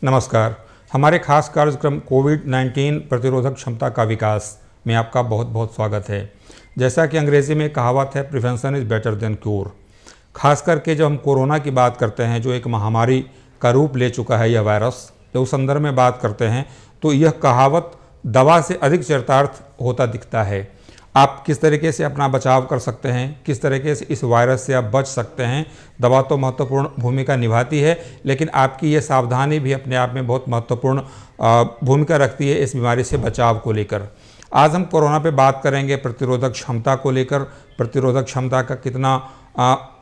नमस्कार। हमारे खास कार्यक्रम कोविड-19 प्रतिरोधक क्षमता का विकास में आपका बहुत बहुत स्वागत है। जैसा कि अंग्रेज़ी में कहावत है, prevention is better than cure. खास करके जब हम कोरोना की बात करते हैं, जो एक महामारी का रूप ले चुका है यह वायरस, जब उस संदर्भ में बात करते हैं तो यह कहावत दवा से अधिक चरितार्थ होता दिखता है। आप किस तरीके से अपना बचाव कर सकते हैं, किस तरीके से इस वायरस से आप बच सकते हैं। दवा तो महत्वपूर्ण भूमिका निभाती है, लेकिन आपकी ये सावधानी भी अपने आप में बहुत महत्वपूर्ण भूमिका रखती है इस बीमारी से बचाव को लेकर। आज हम कोरोना पे बात करेंगे प्रतिरोधक क्षमता को लेकर, प्रतिरोधक क्षमता का कितना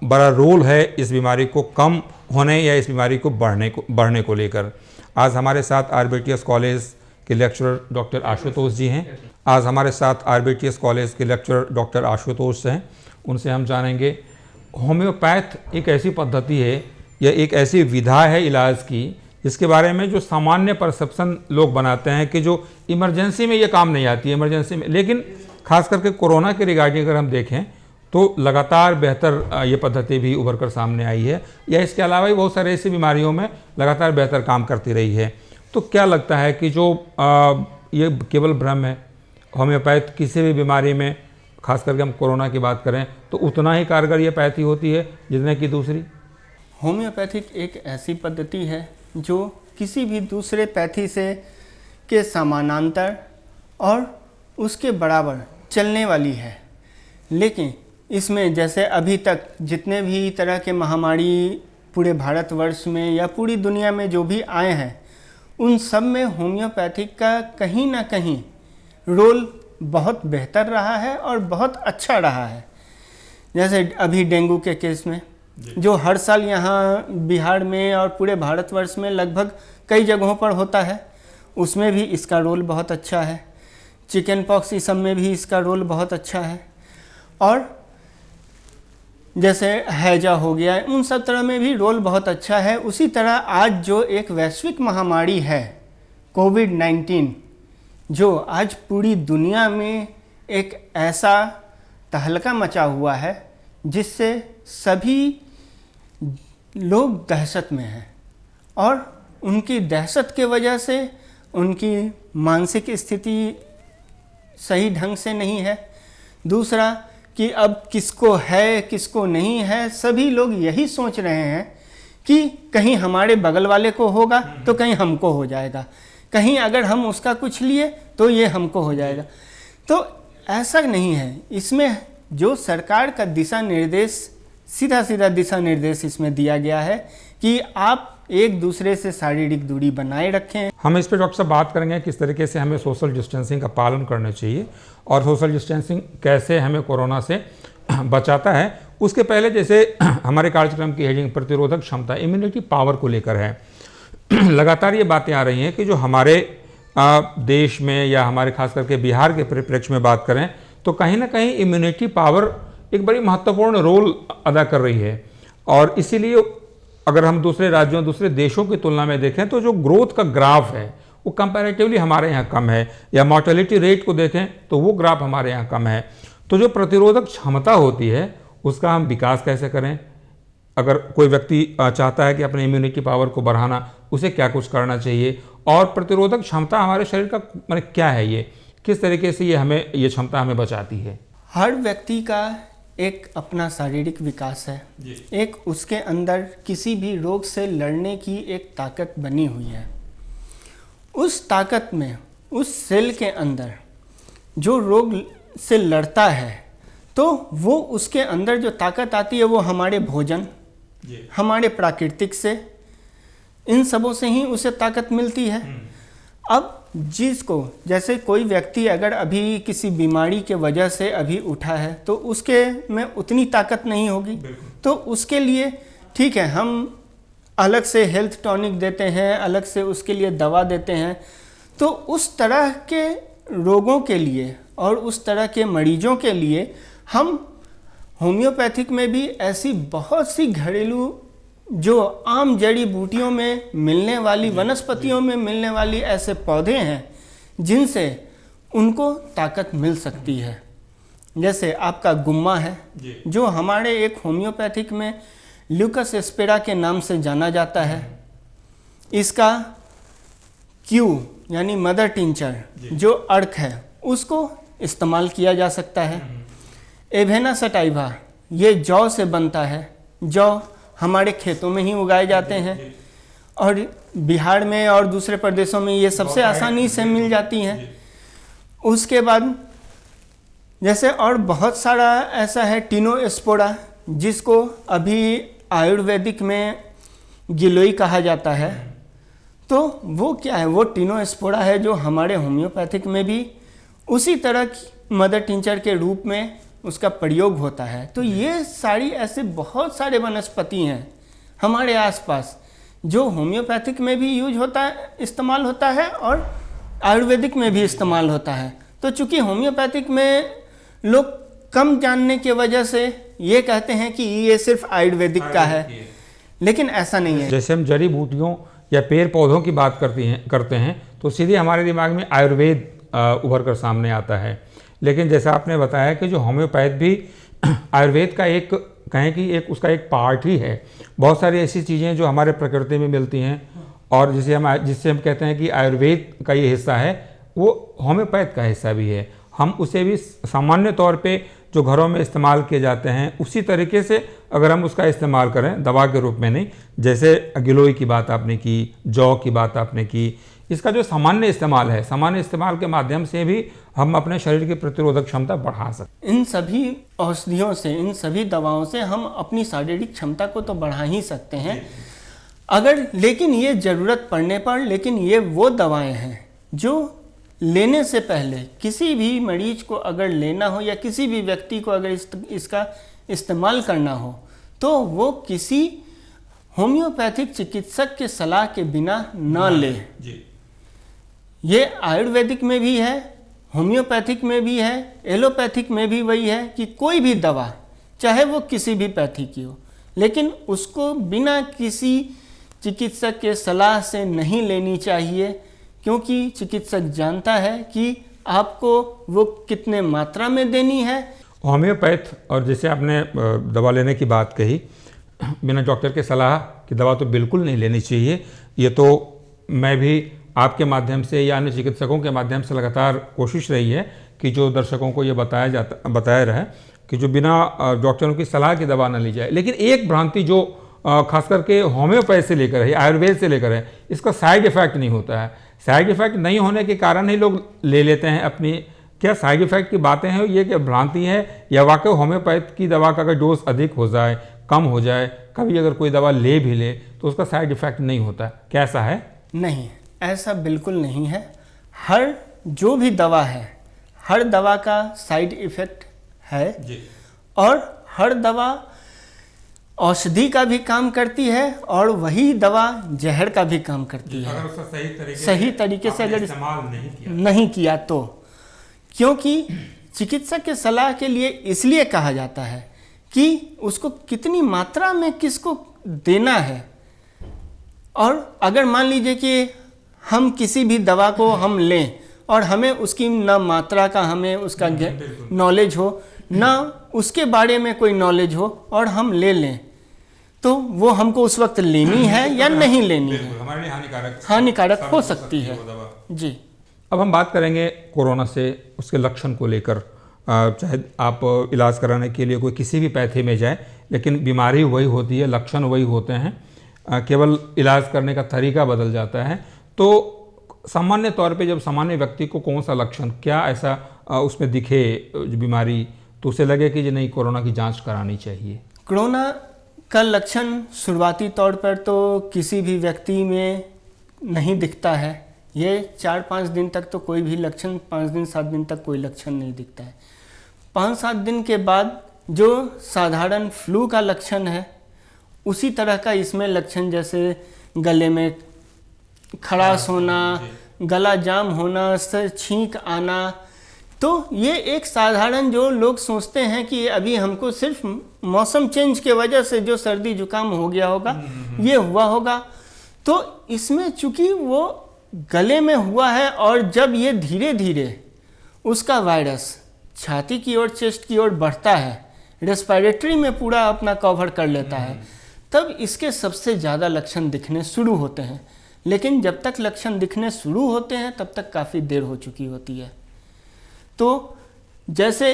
बड़ा रोल है इस बीमारी को कम होने या इस बीमारी को बढ़ने को लेकर। आज हमारे साथ RBTS कॉलेज के लेक्चरर डॉक्टर आशुतोष जी हैं। आज हमारे साथ RBTS कॉलेज के लेक्चरर डॉक्टर आशुतोष हैं। उनसे हम जानेंगे होम्योपैथ एक ऐसी पद्धति है या एक ऐसी विधा है इलाज की, जिसके बारे में जो सामान्य परसेप्शन लोग बनाते हैं कि जो इमरजेंसी में ये काम नहीं आती है, इमरजेंसी में। लेकिन खास करके कोरोना के रिगार्डिंग अगर हम देखें तो लगातार बेहतर ये पद्धति भी उभर कर सामने आई है, या इसके अलावा भी बहुत सारे ऐसी बीमारियों में लगातार बेहतर काम करती रही है। तो क्या लगता है कि जो ये केवल भ्रम है, होम्योपैथ किसी भी बीमारी में, खास करके हम कोरोना की बात करें तो उतना ही कारगर ये पैथी होती है जितने की दूसरी? होम्योपैथिक एक ऐसी पद्धति है जो किसी भी दूसरे पैथी से के समानांतर और उसके बराबर चलने वाली है। लेकिन इसमें जैसे अभी तक जितने भी तरह के महामारी पूरे भारतवर्ष में या पूरी दुनिया में जो भी आए हैं, उन सब में होम्योपैथिक का कहीं ना कहीं रोल बहुत बेहतर रहा है और बहुत अच्छा रहा है। जैसे अभी डेंगू के केस में जो हर साल यहाँ बिहार में और पूरे भारतवर्ष में लगभग कई जगहों पर होता है, उसमें भी इसका रोल बहुत अच्छा है। चिकन पॉक्स इस सब में भी इसका रोल बहुत अच्छा है। और जैसे हैजा हो गया, उन सब तरह में भी रोल बहुत अच्छा है। उसी तरह आज जो एक वैश्विक महामारी है कोविड-19, जो आज पूरी दुनिया में एक ऐसा तहलका मचा हुआ है जिससे सभी लोग दहशत में हैं, और उनकी दहशत के वजह से उनकी मानसिक स्थिति सही ढंग से नहीं है। दूसरा कि अब किसको है किसको नहीं है, सभी लोग यही सोच रहे हैं कि कहीं हमारे बगल वाले को होगा तो कहीं हमको हो जाएगा, कहीं अगर हम उसका कुछ लिए तो ये हमको हो जाएगा। तो ऐसा नहीं है। इसमें जो सरकार का दिशा निर्देश, सीधा सीधा दिशा निर्देश इसमें दिया गया है कि आप एक दूसरे से शारीरिक दूरी बनाए रखें। हम इस पर डॉक्टर साहब बात करेंगे किस तरीके से हमें सोशल डिस्टेंसिंग का पालन करना चाहिए और सोशल डिस्टेंसिंग कैसे हमें कोरोना से बचाता है। उसके पहले जैसे हमारे कार्यक्रम की हेडिंग प्रतिरोधक क्षमता, इम्यूनिटी पावर को लेकर है। लगातार ये बातें आ रही हैं कि जो हमारे देश में या हमारे खास करके बिहार के परिप्रेक्ष्य में बात करें तो कहीं ना कहीं इम्यूनिटी पावर एक बड़ी महत्वपूर्ण रोल अदा कर रही है। और इसीलिए अगर हम दूसरे राज्यों, दूसरे देशों की तुलना में देखें तो जो ग्रोथ का ग्राफ है वो कंपैरेटिवली हमारे यहाँ कम है, या मॉर्टेलिटी रेट को देखें तो वो ग्राफ हमारे यहाँ कम है। तो जो प्रतिरोधक क्षमता होती है उसका हम विकास कैसे करें? अगर कोई व्यक्ति चाहता है कि अपने इम्यूनिटी पावर को बढ़ाना, उसे क्या कुछ करना चाहिए? और प्रतिरोधक क्षमता हमारे शरीर का मतलब क्या है, ये किस तरीके से ये क्षमता हमें बचाती है? हर व्यक्ति का एक अपना शारीरिक विकास है, एक उसके अंदर किसी भी रोग से लड़ने की एक ताकत बनी हुई है। उस ताकत में, उस सेल के अंदर जो रोग से लड़ता है, तो वो उसके अंदर जो ताकत आती है वो हमारे भोजन, हमारे प्राकृतिक से, इन सबों से ही उसे ताकत मिलती है। अब जिसको, जैसे कोई व्यक्ति अगर अभी किसी बीमारी के वजह से अभी उठा है तो उसके में उतनी ताकत नहीं होगी, तो उसके लिए ठीक है हम अलग से हेल्थ टॉनिक देते हैं, अलग से उसके लिए दवा देते हैं। तो उस तरह के रोगों के लिए और उस तरह के मरीजों के लिए हम होम्योपैथिक में भी ऐसी बहुत सी घरेलू जो आम जड़ी बूटियों में मिलने वाली, वनस्पतियों में मिलने वाली ऐसे पौधे हैं जिनसे उनको ताकत मिल सकती है। जैसे आपका गुम्मा है, जो हमारे एक होम्योपैथिक में ल्यूकस एस्पेरा के नाम से जाना जाता है। इसका क्यू यानी मदर टिंचर जो अर्क है उसको इस्तेमाल किया जा सकता है। एवेना सटाइवा ये जौ से बनता है। जौ हमारे खेतों में ही उगाए जाते हैं और बिहार में और दूसरे प्रदेशों में ये सबसे आसानी से मिल जाती हैं। उसके बाद जैसे और बहुत सारा ऐसा है टिनोस्पोरा, जिसको अभी आयुर्वेदिक में गिलोई कहा जाता है। तो वो क्या है, वो टिनोस्पोरा है जो हमारे होम्योपैथिक में भी उसी तरह की मदर टिंचर के रूप में उसका प्रयोग होता है। तो ये सारी ऐसे बहुत सारे वनस्पति हैं हमारे आसपास जो होम्योपैथिक में भी यूज होता है, इस्तेमाल होता है और आयुर्वेदिक में भी इस्तेमाल होता है। तो चूंकि होम्योपैथिक में लोग कम जानने की वजह से ये कहते हैं कि ये सिर्फ आयुर्वेदिक का है, लेकिन ऐसा नहीं है। जैसे हम जड़ी बूटियों या पेड़ पौधों की बात करते हैं तो सीधे हमारे दिमाग में आयुर्वेद उभर कर सामने आता है। लेकिन जैसा आपने बताया कि जो होम्योपैथ भी आयुर्वेद का एक कहें कि एक उसका एक पार्ट ही है। बहुत सारी ऐसी चीज़ें जो हमारे प्रकृति में मिलती हैं और जिससे हम कहते हैं कि आयुर्वेद का ये हिस्सा है, वो होम्योपैथ का हिस्सा भी है। हम उसे भी सामान्य तौर पे जो घरों में इस्तेमाल किए जाते हैं उसी तरीके से अगर हम उसका इस्तेमाल करें, दवा के रूप में नहीं। जैसे गिलोय की बात आपने की, जौ की बात आपने की, इसका जो सामान्य इस्तेमाल है, सामान्य इस्तेमाल के माध्यम से भी हम अपने शरीर की प्रतिरोधक क्षमता बढ़ा सकते हैं। इन सभी औषधियों से, इन सभी दवाओं से हम अपनी शारीरिक क्षमता को तो बढ़ा ही सकते हैं अगर, लेकिन ये ज़रूरत पड़ने पर, लेकिन ये वो दवाएं हैं जो लेने से पहले किसी भी मरीज को अगर लेना हो या किसी भी व्यक्ति को अगर इसका इस्तेमाल करना हो तो वो किसी होम्योपैथिक चिकित्सक के सलाह के बिना न ले। ये आयुर्वेदिक में भी है, होम्योपैथिक में भी है, एलोपैथिक में भी वही है कि कोई भी दवा चाहे वो किसी भी पैथी की हो, लेकिन उसको बिना किसी चिकित्सक के सलाह से नहीं लेनी चाहिए, क्योंकि चिकित्सक जानता है कि आपको वो कितने मात्रा में देनी है। होम्योपैथ और जैसे आपने दवा लेने की बात कही, बिना डॉक्टर के सलाह की दवा तो बिल्कुल नहीं लेनी चाहिए। ये तो मैं भी आपके माध्यम से या अन्य चिकित्सकों के माध्यम से लगातार कोशिश रही है कि जो दर्शकों को ये बताया रहे कि जो बिना डॉक्टरों की सलाह की दवा न ली जाए। लेकिन एक भ्रांति जो खास करके होम्योपैथ से लेकर है, आयुर्वेद से लेकर है, इसका साइड इफेक्ट नहीं होता है। साइड इफेक्ट नहीं होने के कारण ही लोग ले लेते हैं अपनी। क्या साइड इफेक्ट की बातें हैं, ये क्या भ्रांति है या वाकई होम्योपैथ की दवा का अगर डोज अधिक हो जाए, कम हो जाए, कभी अगर कोई दवा ले भी ले तो उसका साइड इफेक्ट नहीं होता, कैसा है? नहीं, ऐसा बिल्कुल नहीं है। हर जो भी दवा है, हर दवा का साइड इफेक्ट है जी। और हर दवा औषधि का भी काम करती है और वही दवा जहर का भी काम करती है, अगर उसका सही तरीके से अगर इस्तेमाल नहीं किया तो। क्योंकि चिकित्सक के सलाह के लिए इसलिए कहा जाता है कि उसको कितनी मात्रा में किसको देना है। और अगर मान लीजिए कि हम किसी भी दवा को हम लें और हमें उसकी ना मात्रा का हमें उसका नॉलेज हो, ना उसके बारे में कोई नॉलेज हो और हम ले लें, तो वो हमको उस वक्त लेनी है या नहीं लेनी है, हमारे लिए हानिकारक हो सकती है जी। अब हम बात करेंगे कोरोना से, उसके लक्षण को लेकर। चाहे आप इलाज कराने के लिए कोई किसी भी पैथी में जाए, लेकिन बीमारी वही होती है, लक्षण वही होते हैं, केवल इलाज करने का तरीका बदल जाता है। तो सामान्य तौर पे जब सामान्य व्यक्ति को कौन सा लक्षण, क्या ऐसा उसमें दिखे जो बीमारी, तो उसे लगे कि नहीं कोरोना की जांच करानी चाहिए? कोरोना का लक्षण शुरुआती तौर पर तो किसी भी व्यक्ति में नहीं दिखता है। ये 4-5 दिन तक तो कोई भी लक्षण, 5 दिन 7 दिन तक कोई लक्षण नहीं दिखता है। 5-7 दिन के बाद जो साधारण फ्लू का लक्षण है उसी तरह का इसमें लक्षण, जैसे गले में खराश होना, गला जाम होना, सर छींक आना। तो ये एक साधारण, जो लोग सोचते हैं कि अभी हमको सिर्फ मौसम चेंज के वजह से जो सर्दी जुकाम हो गया होगा, ये हुआ होगा। तो इसमें चूंकि वो गले में हुआ है और जब ये धीरे धीरे उसका वायरस छाती की ओर, चेस्ट की ओर बढ़ता है, रेस्पिरेटरी में पूरा अपना कवर कर लेता है, तब इसके सबसे ज़्यादा लक्षण दिखने शुरू होते हैं। लेकिन जब तक लक्षण दिखने शुरू होते हैं तब तक काफ़ी देर हो चुकी होती है। तो जैसे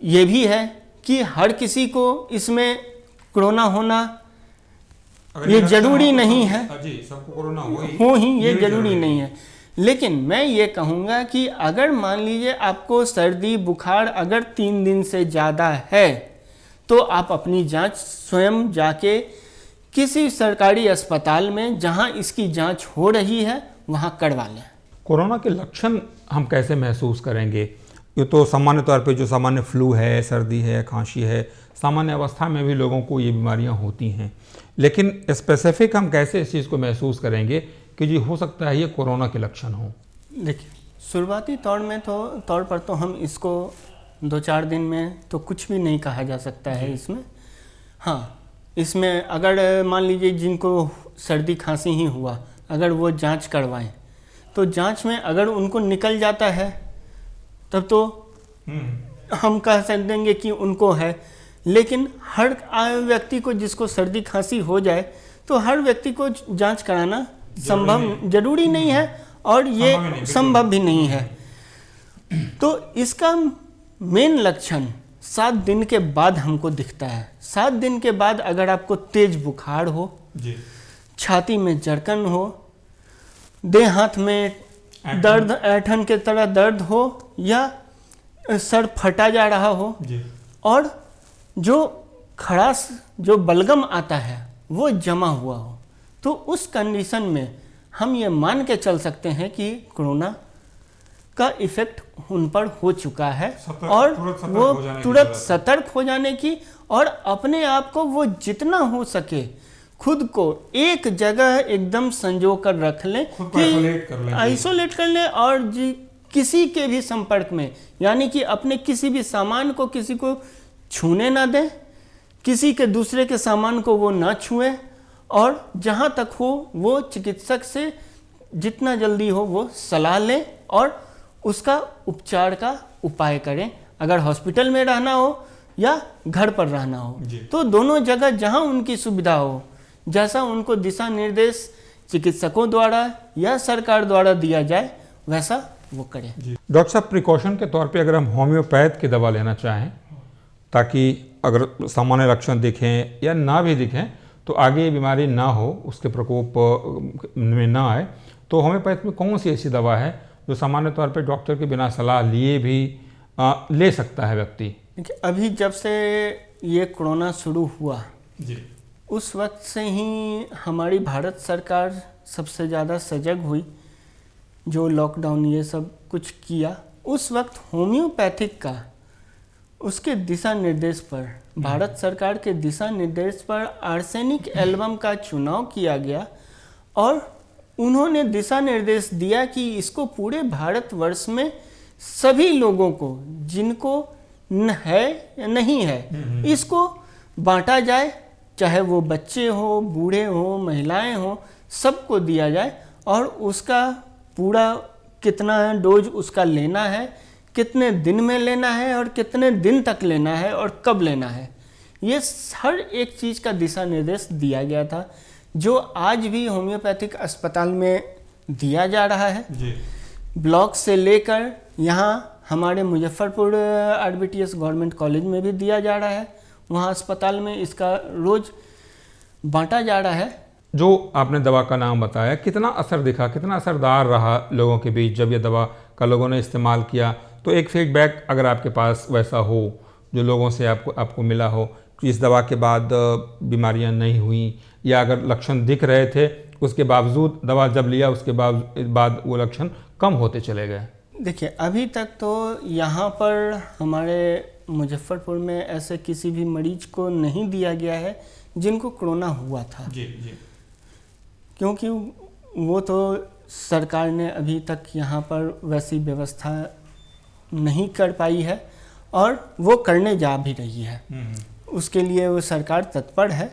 ये भी है कि हर किसी को इसमें कोरोना होना ये जरूरी नहीं है, सबको कोरोना हो ही ये जरूरी नहीं है। लेकिन मैं ये कहूँगा कि अगर मान लीजिए आपको सर्दी बुखार अगर 3 दिन से ज़्यादा है तो आप अपनी जांच स्वयं जाके किसी सरकारी अस्पताल में जहां इसकी जांच हो रही है वहां करवा लें। कोरोना के लक्षण हम कैसे महसूस करेंगे? ये तो सामान्य तौर पे जो सामान्य फ्लू है, सर्दी है, खांसी है, सामान्य अवस्था में भी लोगों को ये बीमारियां होती हैं, लेकिन स्पेसिफिक हम कैसे इस चीज़ को महसूस करेंगे कि जी हो सकता है ये कोरोना के लक्षण हो? देखिए, शुरुआती तौर पर तो हम इसको 2-4 दिन में तो कुछ भी नहीं कहा जा सकता है इसमें। हाँ, इसमें अगर मान लीजिए जिनको सर्दी खांसी ही हुआ, अगर वो जांच करवाएं तो जांच में अगर उनको निकल जाता है तब तो हम कह देंगे कि उनको है। लेकिन हर व्यक्ति को जिसको सर्दी खांसी हो जाए तो हर व्यक्ति को जांच कराना संभव जरूरी नहीं है और ये संभव भी नहीं है। तो इसका मेन लक्षण 7 दिन के बाद हमको दिखता है। 7 दिन के बाद अगर आपको तेज बुखार हो जी, छाती में जरकन हो, देह हाथ में दर्द ऐंठन के तरह दर्द हो या सर फटा जा रहा हो जी, और जो खड़ास जो बलगम आता है वो जमा हुआ हो, तो उस कंडीशन में हम ये मान के चल सकते हैं कि कोरोना का इफेक्ट उन पर हो चुका है और वो तुरंत सतर्क हो जाने की और अपने आप को वो जितना हो सके खुद को एक जगह एकदम संजो कर रख लें, आइसोलेट कर लें और किसी के भी संपर्क में, यानी कि अपने किसी भी सामान को किसी को छूने ना दें, किसी के दूसरे के सामान को वो ना छुएं और जहाँ तक हो वो चिकित्सक से जितना जल्दी हो वो सलाह लें और उसका उपचार का उपाय करें। अगर हॉस्पिटल में रहना हो या घर पर रहना हो तो दोनों जगह जहां उनकी सुविधा हो, जैसा उनको दिशा निर्देश चिकित्सकों द्वारा या सरकार द्वारा दिया जाए वैसा वो करें। डॉक्टर साहब, प्रिकॉशन के तौर पे अगर हम होम्योपैथ की दवा लेना चाहें ताकि अगर सामान्य लक्षण दिखें या ना भी दिखें तो आगे बीमारी ना हो, उसके प्रकोप में ना आए, तो होम्योपैथ में कौन सी ऐसी दवा है जो सामान्य तौर पे डॉक्टर के बिना सलाह लिए भी ले सकता है व्यक्ति? देखिए, अभी जब से ये कोरोना शुरू हुआ जी, उस वक्त से ही हमारी भारत सरकार सबसे ज़्यादा सजग हुई, जो लॉकडाउन ये सब कुछ किया। उस वक्त होम्योपैथिक का उसके दिशा निर्देश पर, भारत सरकार के दिशा निर्देश पर आर्सेनिक एल्बम का चुनाव किया गया और उन्होंने दिशा निर्देश दिया कि इसको पूरे भारतवर्ष में सभी लोगों को जिनको है या नहीं है इसको बांटा जाए, चाहे वो बच्चे हो, बूढ़े हो, महिलाएं हो, सबको दिया जाए और उसका पूरा कितना डोज उसका लेना है, कितने दिन में लेना है और कितने दिन तक लेना है और कब लेना है, ये हर एक चीज़ का दिशा निर्देश दिया गया था, जो आज भी होम्योपैथिक अस्पताल में दिया जा रहा है जी। ब्लॉक से लेकर यहाँ हमारे मुजफ्फरपुर RBTS गवर्नमेंट कॉलेज में भी दिया जा रहा है, वहाँ अस्पताल में इसका रोज बांटा जा रहा है। जो आपने दवा का नाम बताया, कितना असर दिखा, कितना असरदार रहा लोगों के बीच जब ये दवा का लोगों ने इस्तेमाल किया? तो एक फीडबैक अगर आपके पास वैसा हो जो लोगों से आपको मिला हो कि इस दवा के बाद बीमारियां नहीं हुई, या अगर लक्षण दिख रहे थे उसके बावजूद दवा जब लिया उसके बाद वो लक्षण कम होते चले गए? देखिए, अभी तक तो यहाँ पर हमारे मुजफ्फरपुर में ऐसे किसी भी मरीज को नहीं दिया गया है जिनको कोरोना हुआ था जी, क्योंकि वो तो सरकार ने अभी तक यहाँ पर वैसी व्यवस्था नहीं कर पाई है और वो करने जा भी रही है, उसके लिए वो सरकार तत्पर है।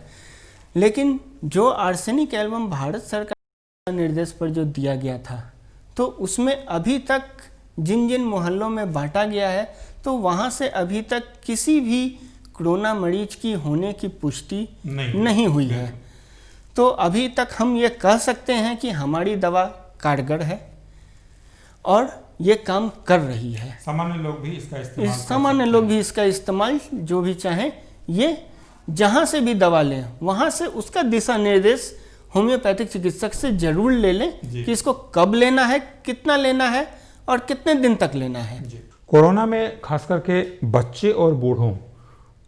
लेकिन जो आर्सेनिक एल्बम भारत सरकार निर्देश पर जो दिया गया था तो उसमें अभी तक जिन जिन मोहल्लों में बांटा गया है तो वहाँ से अभी तक किसी भी कोरोना मरीज की होने की पुष्टि नहीं हुई है। तो अभी तक हम ये कह सकते हैं कि हमारी दवा कारगर है और ये काम कर रही है। सामान्य लोग भी इसका इस्तेमाल कर सामान्य सकते लोग हैं। भी इसका इस्तेमाल जो भी चाहें, ये जहाँ से भी दवा लें वहाँ से उसका दिशा निर्देश होम्योपैथिक चिकित्सक से जरूर ले लें जी। कि इसको कब लेना है, कितना लेना है और कितने दिन तक लेना है। कोरोना में खास करके बच्चे और बूढ़ों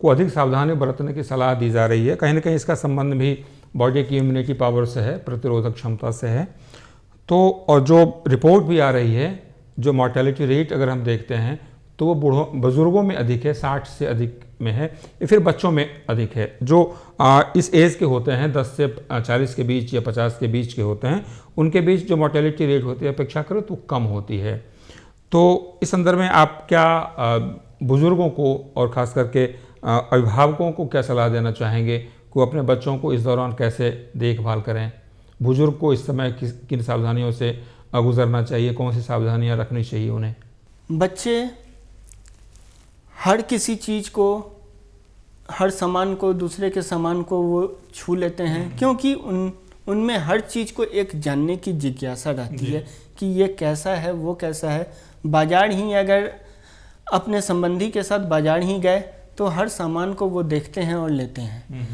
को अधिक सावधानी बरतने की सलाह दी जा रही है। कहीं ना कहीं इसका संबंध भी बॉडी की इम्यूनिटी पावर से है, प्रतिरोधक क्षमता से है। तो और जो रिपोर्ट भी आ रही है, जो मॉर्टेलिटी रेट अगर हम देखते हैं तो वो बूढ़ों बुजुर्गों में अधिक है, 60 से अधिक में है, या फिर बच्चों में अधिक है। जो इस एज के होते हैं 10 से 40 के बीच या 50 के बीच के होते हैं, उनके बीच जो मॉर्टेलिटी रेट होती है अपेक्षा करो तो कम होती है। तो इस संदर्भ में आप क्या बुजुर्गों को और ख़ास करके अभिभावकों को क्या सलाह देना चाहेंगे कि वो अपने बच्चों को इस दौरान कैसे देखभाल करें? बुजुर्ग को इस समय किन सावधानियों से गुजरना चाहिए, कौन सी सावधानियां रखनी चाहिए उन्हें? बच्चे हर किसी चीज़ को, हर सामान को, दूसरे के सामान को वो छू लेते हैं, क्योंकि उनमें हर चीज़ को एक जानने की जिज्ञासा रहती है कि ये कैसा है, वो कैसा है। बाजार ही अगर अपने संबंधी के साथ बाजार ही गए तो हर सामान को वो देखते हैं और लेते हैं।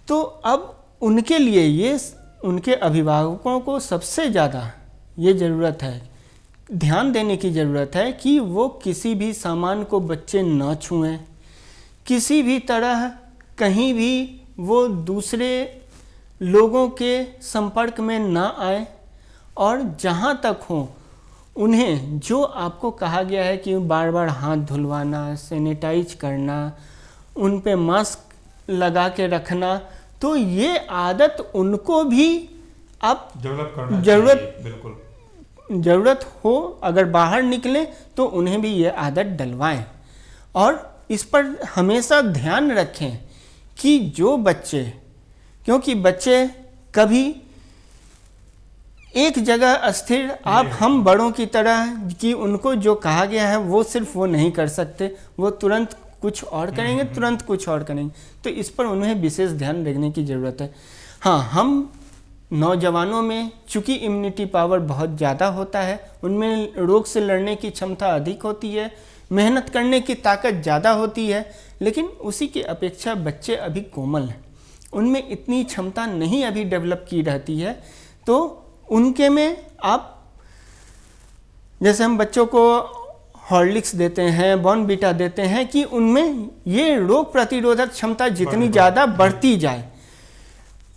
तो अब उनके लिए ये उनके अभिभावकों को सबसे ज़्यादा ये ज़रूरत है, ध्यान देने की ज़रूरत है कि वो किसी भी सामान को बच्चे न छुएं, किसी भी तरह कहीं भी वो दूसरे लोगों के संपर्क में ना आए, और जहाँ तक हो उन्हें जो आपको कहा गया है कि बार बार हाथ धुलवाना, सैनिटाइज करना, उन पे मास्क लगा के रखना, तो ये आदत उनको भी आप डेवलप करना चाहिए। बिल्कुल ज़रूरत हो, अगर बाहर निकलें तो उन्हें भी ये आदत डलवाएं। और इस पर हमेशा ध्यान रखें कि जो बच्चे, क्योंकि बच्चे कभी एक जगह अस्थिर, आप हम बड़ों की तरह कि उनको जो कहा गया है वो सिर्फ वो नहीं कर सकते, वो तुरंत कुछ और करेंगे, तुरंत कुछ और करेंगे। तो इस पर उन्हें विशेष ध्यान रखने की ज़रूरत है। हाँ, हम नौजवानों में चूँकि इम्यूनिटी पावर बहुत ज़्यादा होता है, उनमें रोग से लड़ने की क्षमता अधिक होती है, मेहनत करने की ताकत ज़्यादा होती है, लेकिन उसी की अपेक्षा बच्चे अभी कोमल हैं, उनमें इतनी क्षमता नहीं अभी डेवलप की रहती है। तो उनके में आप जैसे हम बच्चों को हॉर्लिक्स देते हैं, बॉर्नवीटा देते हैं, कि उनमें ये रोग प्रतिरोधक क्षमता जितनी ज़्यादा बढ़ती जाए,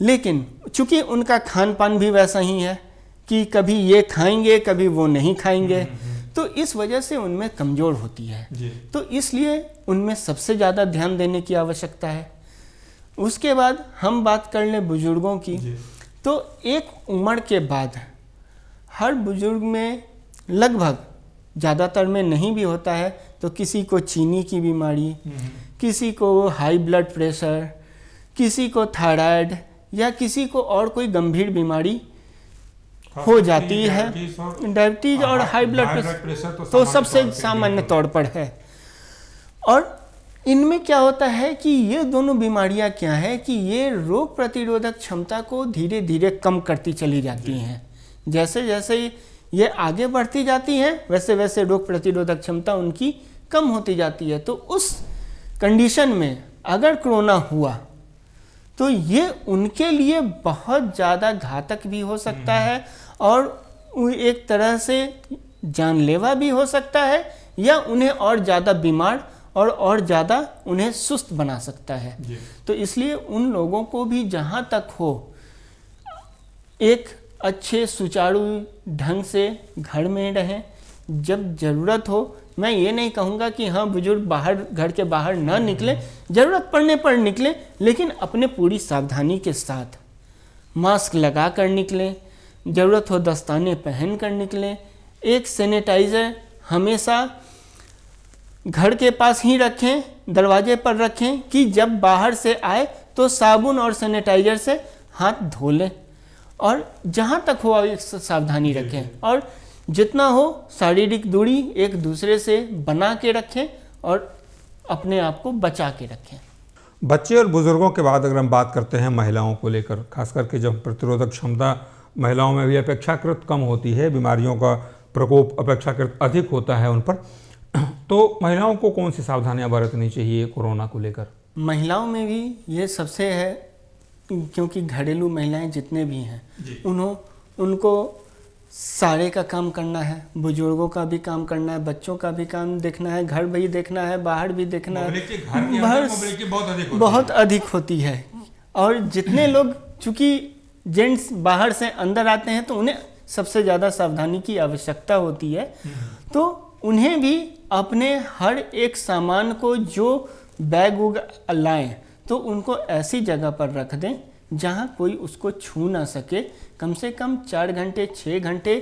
लेकिन चूँकि उनका खान पान भी वैसा ही है कि कभी ये खाएंगे कभी वो नहीं खाएंगे, तो इस वजह से उनमें कमज़ोर होती है। तो इसलिए उनमें सबसे ज़्यादा ध्यान देने की आवश्यकता है। उसके बाद हम बात कर लें बुजुर्गों की, तो एक उम्र के बाद हर बुजुर्ग में लगभग, ज़्यादातर में नहीं भी होता है, तो किसी को चीनी की बीमारी, किसी को हाई ब्लड प्रेशर, किसी को थायराइड, या किसी को और कोई गंभीर बीमारी हो जाती है। डायबिटीज और हाई ब्लड प्रेशर तो सबसे सामान्य तौर पर है। और इनमें क्या होता है कि ये दोनों बीमारियां क्या है कि ये रोग प्रतिरोधक क्षमता को धीरे धीरे कम करती चली जाती हैं। जैसे जैसे ये आगे बढ़ती जाती हैं वैसे वैसे रोग प्रतिरोधक क्षमता उनकी कम होती जाती है। तो उस कंडीशन में अगर कोरोना हुआ तो ये उनके लिए बहुत ज़्यादा घातक भी हो सकता है और एक तरह से जानलेवा भी हो सकता है, या उन्हें और ज़्यादा बीमार और ज़्यादा उन्हें सुस्त बना सकता है। तो इसलिए उन लोगों को भी जहाँ तक हो एक अच्छे सुचारू ढंग से घर में रहें। जब ज़रूरत हो, मैं ये नहीं कहूँगा कि हाँ बुजुर्ग बाहर, घर के बाहर ना निकलें, ज़रूरत पड़ने पर निकलें, लेकिन अपने पूरी सावधानी के साथ मास्क लगा कर निकलें, ज़रूरत हो दस्ताने पहन कर निकलें, एक सैनिटाइज़र हमेशा घर के पास ही रखें, दरवाजे पर रखें कि जब बाहर से आए तो साबुन और सैनिटाइज़र से हाथ धो लें, और जहाँ तक हो एक सावधानी रखें, और जितना हो शारीरिक दूरी एक दूसरे से बना के रखें और अपने आप को बचा के रखें। बच्चे और बुजुर्गों के बाद अगर हम बात करते हैं महिलाओं को लेकर, खास करके जब प्रतिरोधक क्षमता महिलाओं में भी अपेक्षाकृत कम होती है, बीमारियों का प्रकोप अपेक्षाकृत अधिक होता है उन पर, तो महिलाओं को कौन सी सावधानियां बरतनी चाहिए कोरोना को लेकर? महिलाओं में भी ये सबसे है, क्योंकि घरेलू महिलाएं जितने भी हैं उनको सारे का काम करना है, बुजुर्गों का भी काम करना है, बच्चों का भी काम देखना है, घर भी देखना है, बाहर भी देखना है, बहुत अधिक होती है। और जितने लोग, चूँकि जेंट्स बाहर से अंदर आते हैं तो उन्हें सबसे ज़्यादा सावधानी की आवश्यकता होती है, तो उन्हें भी अपने हर एक सामान को जो बैग उग लाएं तो उनको ऐसी जगह पर रख दें जहां कोई उसको छू ना सके, कम से कम 4 घंटे 6 घंटे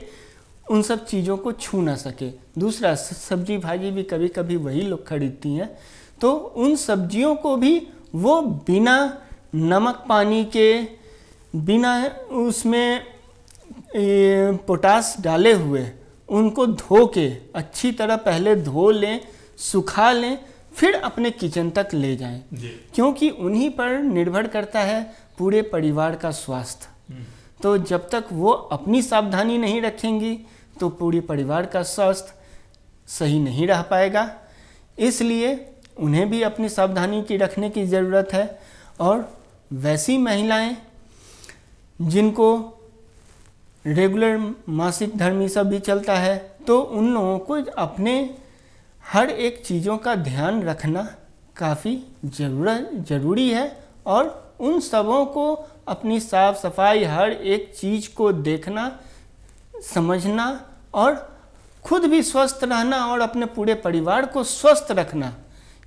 उन सब चीज़ों को छू ना सके। दूसरा, सब्जी भाजी भी कभी कभी वही लोग खरीदती हैं, तो उन सब्जियों को भी वो बिना नमक पानी के, बिना उसमें पोटाश डाले हुए उनको धो के अच्छी तरह पहले धो लें, सुखा लें, फिर अपने किचन तक ले जाएं, क्योंकि उन्हीं पर निर्भर करता है पूरे परिवार का स्वास्थ्य। तो जब तक वो अपनी सावधानी नहीं रखेंगी तो पूरे परिवार का स्वास्थ्य सही नहीं रह पाएगा। इसलिए उन्हें भी अपनी सावधानी की रखने की ज़रूरत है। और वैसी महिलाएं जिनको रेगुलर मासिक धर्म ये सब भी चलता है, तो उन लोगों को अपने हर एक चीज़ों का ध्यान रखना काफ़ी ज़रूरी है, और उन सबों को अपनी साफ सफाई, हर एक चीज़ को देखना, समझना और खुद भी स्वस्थ रहना और अपने पूरे परिवार को स्वस्थ रखना,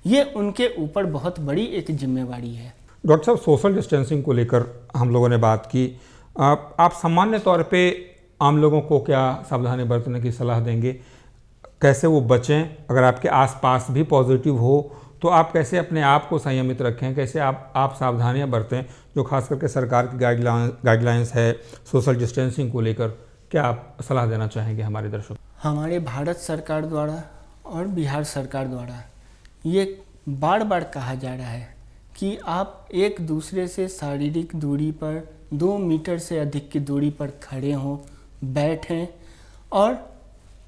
ये उनके ऊपर बहुत बड़ी एक जिम्मेवारी है। डॉक्टर साहब, सोशल डिस्टेंसिंग को लेकर हम लोगों ने बात की, आप सामान्य तौर पे आम लोगों को क्या सावधानी बरतने की सलाह देंगे? कैसे वो बचें? अगर आपके आसपास भी पॉजिटिव हो तो आप कैसे अपने आप को संयमित रखें? कैसे आप सावधानियां बरतें, जो खास करके सरकार की गाइडलाइंस है सोशल डिस्टेंसिंग को लेकर? क्या आप सलाह देना चाहेंगे हमारे दर्शकों? हमारे भारत सरकार द्वारा और बिहार सरकार द्वारा ये बार बार कहा जा रहा है कि आप एक दूसरे से शारीरिक दूरी पर 2 मीटर से अधिक की दूरी पर खड़े हों, बैठें, और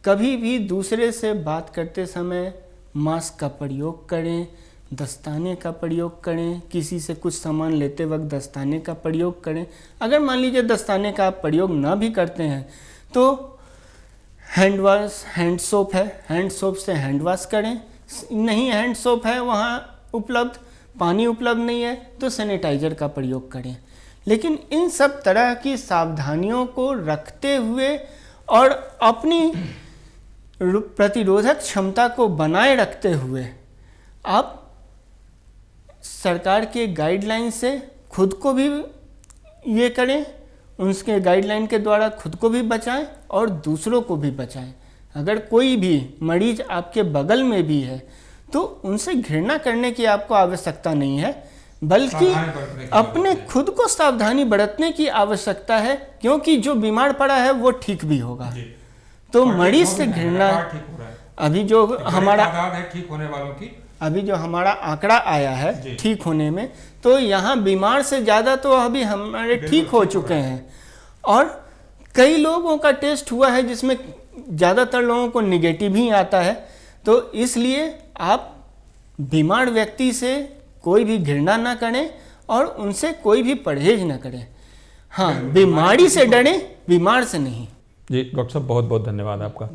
कभी भी दूसरे से बात करते समय मास्क का प्रयोग करें, दस्ताने का प्रयोग करें, किसी से कुछ सामान लेते वक्त दस्ताने का प्रयोग करें। अगर मान लीजिए दस्ताने का प्रयोग ना भी करते हैं तो हैंड वॉश, हैंड सोप है, हैंड सोप से हैंड वॉश करें। नहीं हैंड सोप है वहाँ उपलब्ध, पानी उपलब्ध नहीं है तो सैनिटाइज़र का प्रयोग करें। लेकिन इन सब तरह की सावधानियों को रखते हुए और अपनी प्रतिरोधक क्षमता को बनाए रखते हुए आप सरकार के गाइडलाइन से खुद को भी ये करें, उनके गाइडलाइन के द्वारा खुद को भी बचाएं और दूसरों को भी बचाएं। अगर कोई भी मरीज आपके बगल में भी है तो उनसे घृणा करने की आपको आवश्यकता नहीं है, बल्कि अपने खुद को सावधानी बरतने की आवश्यकता है, क्योंकि जो बीमार पड़ा है वो ठीक भी होगा। तो मरीज से घृणा, अभी जो हमारा ठीक होने वालों की, अभी जो हमारा आंकड़ा आया है ठीक होने में, तो यहाँ बीमार से ज़्यादा तो अभी हमारे ठीक हो चुके हैं। और कई लोगों का टेस्ट हुआ है जिसमें ज़्यादातर लोगों को निगेटिव ही आता है। तो इसलिए आप बीमार व्यक्ति से कोई भी घृणा ना करें और उनसे कोई भी परहेज ना करें। हाँ, बीमारी से डरें, बीमार से नहीं। जी डॉक्टर साहब, बहुत बहुत धन्यवाद आपका।